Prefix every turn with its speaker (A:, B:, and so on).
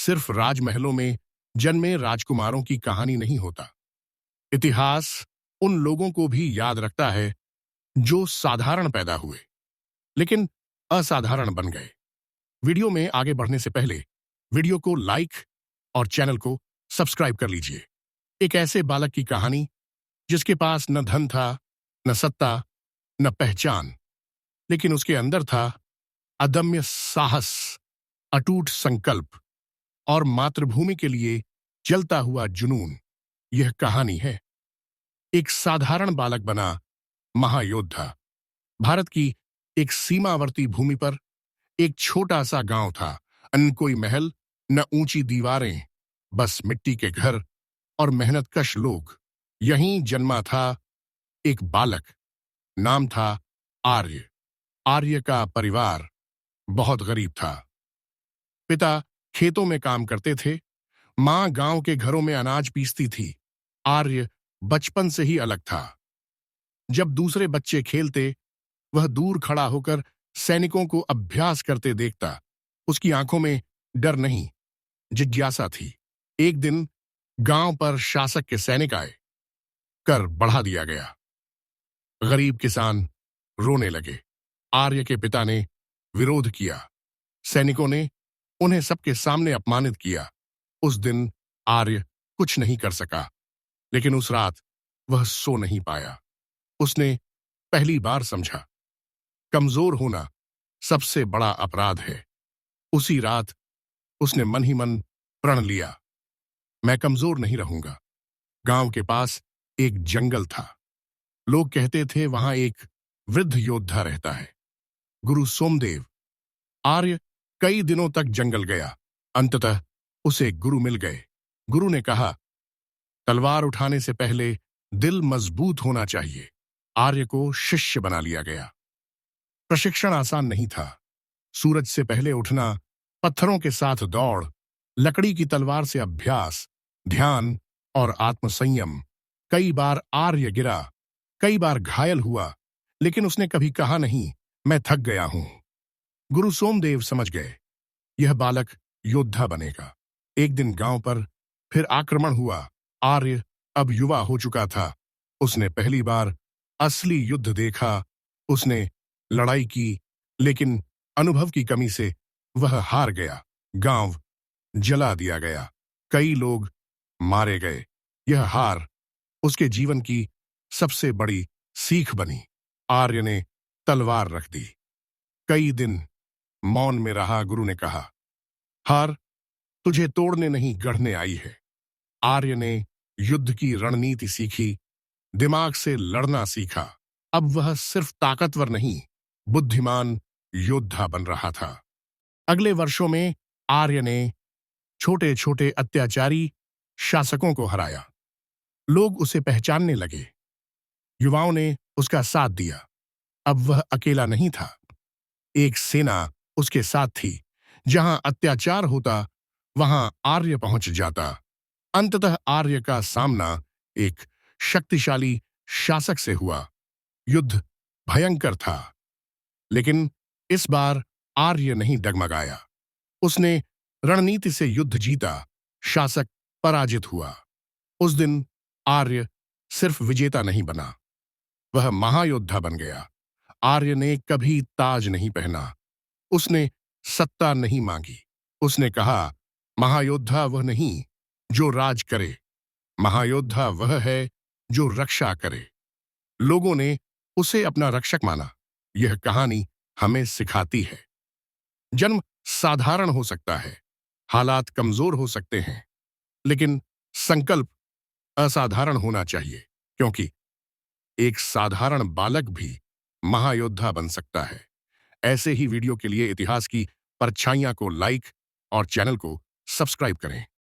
A: सिर्फ राजमहलों में जन्मे राजकुमारों की कहानी नहीं होता। इतिहास उन लोगों को भी याद रखता है जो साधारण पैदा हुए लेकिन असाधारण बन गए। वीडियो में आगे बढ़ने से पहले वीडियो को लाइक और चैनल को सब्सक्राइब कर लीजिए। एक ऐसे बालक की कहानी जिसके पास न धन था, न सत्ता, न पहचान, लेकिन उसके अंदर था अदम्य साहस, अटूट संकल्प और मातृभूमि के लिए जलता हुआ जुनून। यह कहानी है एक साधारण बालक बना महायोद्धा। भारत की एक सीमावर्ती भूमि पर एक छोटा सा गांव था। न कोई महल, न ऊंची दीवारें, बस मिट्टी के घर और मेहनतकश लोग। यहीं जन्मा था एक बालक, नाम था आर्य। आर्य का परिवार बहुत गरीब था। पिता खेतों में काम करते थे, मां गांव के घरों में अनाज पीसती थी। आर्य बचपन से ही अलग था। जब दूसरे बच्चे खेलते, वह दूर खड़ा होकर सैनिकों को अभ्यास करते देखता। उसकी आंखों में डर नहीं, जिज्ञासा थी। एक दिन गांव पर शासक के सैनिक आए। कर बढ़ा दिया गया। गरीब किसान रोने लगे। आर्य के पिता ने विरोध किया। सैनिकों ने उन्हें सबके सामने अपमानित किया। उस दिन आर्य कुछ नहीं कर सका, लेकिन उस रात वह सो नहीं पाया। उसने पहली बार समझा, कमजोर होना सबसे बड़ा अपराध है। उसी रात उसने मन ही मन प्रण लिया, मैं कमजोर नहीं रहूंगा। गांव के पास एक जंगल था। लोग कहते थे वहां एक वृद्ध योद्धा रहता है, गुरु सोमदेव। आर्य कई दिनों तक जंगल गया। अंततः उसे गुरु मिल गए। गुरु ने कहा, तलवार उठाने से पहले दिल मजबूत होना चाहिए। आर्य को शिष्य बना लिया गया। प्रशिक्षण आसान नहीं था। सूरज से पहले उठना, पत्थरों के साथ दौड़, लकड़ी की तलवार से अभ्यास, ध्यान और आत्मसंयम। कई बार आर्य गिरा, कई बार घायल हुआ, लेकिन उसने कभी कहा नहीं, मैं थक गया हूं। गुरु सोमदेव समझ गए, यह बालक योद्धा बनेगा। एक दिन गांव पर फिर आक्रमण हुआ। आर्य अब युवा हो चुका था। उसने पहली बार असली युद्ध देखा। उसने लड़ाई की, लेकिन अनुभव की कमी से वह हार गया। गांव जला दिया गया, कई लोग मारे गए। यह हार उसके जीवन की सबसे बड़ी सीख बनी। आर्य ने तलवार रख दी। कई दिन मौन में रहा। गुरु ने कहा, हार तुझे तोड़ने नहीं गढ़ने आई है। आर्य ने युद्ध की रणनीति सीखी, दिमाग से लड़ना सीखा। अब वह सिर्फ ताकतवर नहीं, बुद्धिमान योद्धा बन रहा था। अगले वर्षों में आर्य ने छोटे छोटे अत्याचारी शासकों को हराया। लोग उसे पहचानने लगे। युवाओं ने उसका साथ दिया। अब वह अकेला नहीं था, एक सेना उसके साथ थी। जहां अत्याचार होता, वहां आर्य पहुंच जाता। अंततः आर्य का सामना एक शक्तिशाली शासक से हुआ। युद्ध भयंकर था, लेकिन इस बार आर्य नहीं डगमगाया। उसने रणनीति से युद्ध जीता। शासक पराजित हुआ। उस दिन आर्य सिर्फ विजेता नहीं बना, वह महायोद्धा बन गया। आर्य ने कभी ताज नहीं पहना, उसने सत्ता नहीं मांगी। उसने कहा, महायोद्धा वह नहीं जो राज करे, महायोद्धा वह है जो रक्षा करे। लोगों ने उसे अपना रक्षक माना। यह कहानी हमें सिखाती है, जन्म साधारण हो सकता है, हालात कमजोर हो सकते हैं, लेकिन संकल्प असाधारण होना चाहिए, क्योंकि एक साधारण बालक भी महायोद्धा बन सकता है। ऐसे ही वीडियो के लिए इतिहास की परछाइयां को लाइक और चैनल को सब्सक्राइब करें।